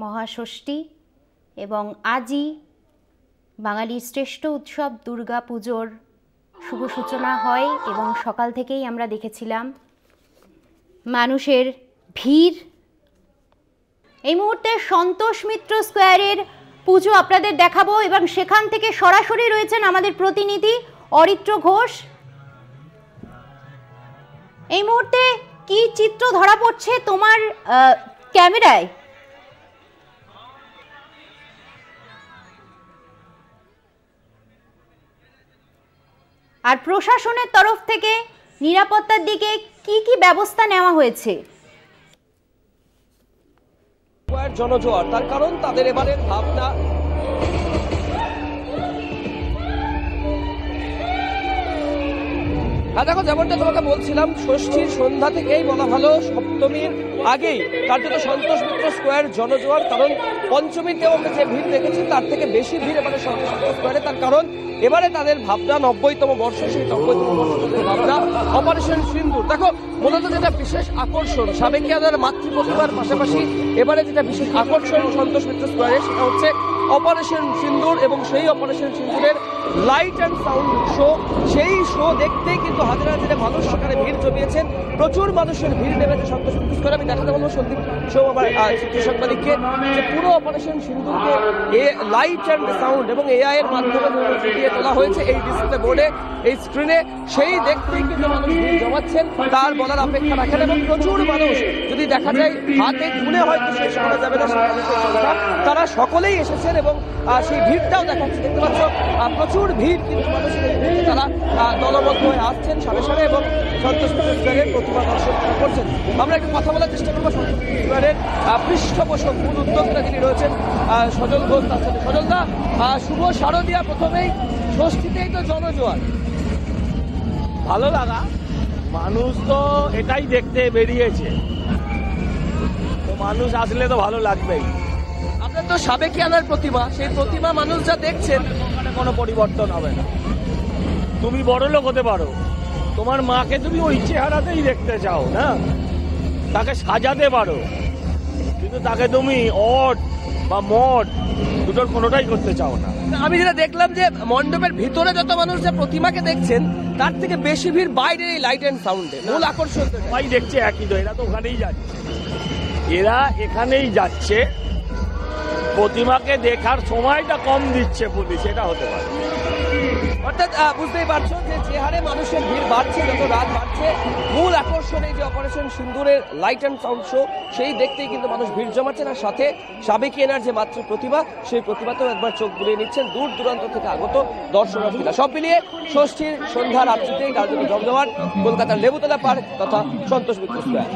মহাষষ্ঠী এবং আজই বাঙালির শ্রেষ্ঠ উৎসব দুর্গা পুজোর শুভ সূচনা হয় এবং সকাল থেকেই আমরা দেখেছিলাম মানুষের ভিড়। এই মুহূর্তে সন্তোষ মিত্র স্কোয়ারের পুজো আপনাদের দেখাবো এবং সেখান থেকে সরাসরি রয়েছেন আমাদের প্রতিনিধি অরিত্র ঘোষ। এই মুহূর্তে কি চিত্র ধরা পড়ছে তোমার ক্যামেরায়? আর প্রশাসনের তরফ থেকে নিরাপত্তার দিকে কি কি ব্যবস্থা নেওয়া হয়েছে? জনজোয়ার, তার কারণ তাদের এবারের ভাবনা দেখো, যেমনটা তোমাকে বলছিলাম, ষষ্ঠীর সন্ধ্যা থেকেই বলা ভালো, সপ্তমীর আগেই কার্যত সন্তোষ মিত্র স্কোয়ার জনজোয়ার। কারণ পঞ্চমীতেও আমরা যে ভিড় দেখেছি তার থেকে বেশি ভিড় এবারে সন্তোষ মিত্র স্কোয়ারে। তার কারণ এবারে তাদের ভাবনা 90তম বর্ষ, সেই 90তম বর্ষের ভাবনা অপারেশন সিন্দুর। দেখো, মূলত যেটা বিশেষ আকর্ষণ সাবেকিয়ানার মাতৃপ্রতিমার পাশাপাশি এবারে যেটা বিশেষ আকর্ষণ সন্তোষ মিত্র স্কোয়ারে, সেটা হচ্ছে অপারেশন সিন্দুর এবং সেই অপারেশন সিন্দুরের লাইট অ্যান্ড সাউন্ড শো। সেই শো দেখতেই কিন্তু হাজার হাজারে মানুষ সেখানে ভিড় জমিয়েছেন, প্রচুর মানুষের ভিড় নেমেছে সন্তোষ মিত্র স্কোয়ারে। আমি দেখাতে বলবো সন্দীপ শো আমার চিত্র সাংবাদিককে যে পুরো অপারেশন সিন্দুরকে লাইট অ্যান্ড সাউন্ড এবং এআই এর মাধ্যমে ফুটিয়ে তোলা হয়েছে এই ডিসপ্লে বোর্ডে, এই স্ক্রিনে। সেই দেখতেই কিন্তু মানুষ ভিড় জমাচ্ছেন, তার বলার অপেক্ষা রাখেন। এবং প্রচুর মানুষ, যদি দেখা যায় হাতে গুনে হয়তো শেষ করা যাবে না তারা সকলেই এসেছেন এবং সেই ভিড়টাও দেখাচ্ছে। দেখতে পাচ্ছ প্রচুর ভিড়, কিন্তু মানুষের তারা দলবদ্ধ হয়ে আসছেন সামনে সামনে এবং সন্তোষ মিত্র স্কোয়ারের প্রতিমা দর্শন করছেন। আমরা একটু কথা বলার চেষ্টা করবো সন্তোষ মিত্র স্কোয়ারের পৃষ্ঠপোষক মূল উদ্যোক্তা যিনি রয়েছেন সজল ঘোষ, তার সাথে। সজলদা, শুভ শারদীয়া। প্রথমেই ষষ্ঠীতেই তো জনজোয়ার, ভালো লাগা, মানুষ তো এটাই দেখতে বেরিয়েছে, তো মানুষ আসলে তো ভালো লাগবেই। আপনার তো সাবেকিয়ানার প্রতিমা, সেই প্রতিমা মানুষ যা দেখছেন, ওখানে কোনো পরিবর্তন হবে না। তুমি বড় লোক হতে পারো, তোমার মাকে তুমি ওই চেহারাতেই দেখতে চাও না, তাকে সাজাতে পারো, কিন্তু তাকে তুমি অড বা মড দুটোর কোনোটাই করতে চাও না। আমি যেটা দেখলাম যে মণ্ডপের ভিতরে যত মানুষ যে প্রতিমাকে দেখছেন তার থেকে বেশি ভিড় বাইরে এই লাইট অ্যান্ড সাউন্ডে। মূল আকর্ষণ সবাই দেখছে একই, তো এরা তো ওখানেই যাচ্ছে, এরা এখানেই যাচ্ছে। প্রতিমাকে দেখার সময়টা কম দিচ্ছে পুলিশ, এটা হতে পারে। অর্থাৎ বুঝতেই পারছো যে হারে মানুষের ভিড় বাড়ছে, যত রাত বাড়ছে, মূল আকর্ষণ এই যে অপারেশন সিন্দুরের লাইট অ্যান্ড সাউন্ড শো, সেই দেখতেই কিন্তু মানুষ ভিড় জমাচ্ছেন। আর সাথে সাবেকিয়ানার যে মাতৃ প্রতিভা, সেই প্রতিভাতেও একবার চোখ বুলিয়ে নিচ্ছেন দূর দূরান্ত থেকে আগত দর্শনার্থীরা। সব মিলিয়ে ষষ্ঠীর সন্ধ্যা রাত্রিতেই কার্যত জমজমাট কলকাতার লেবুতলা পার্ক তথা সন্তোষ মিত্র স্কোয়ার।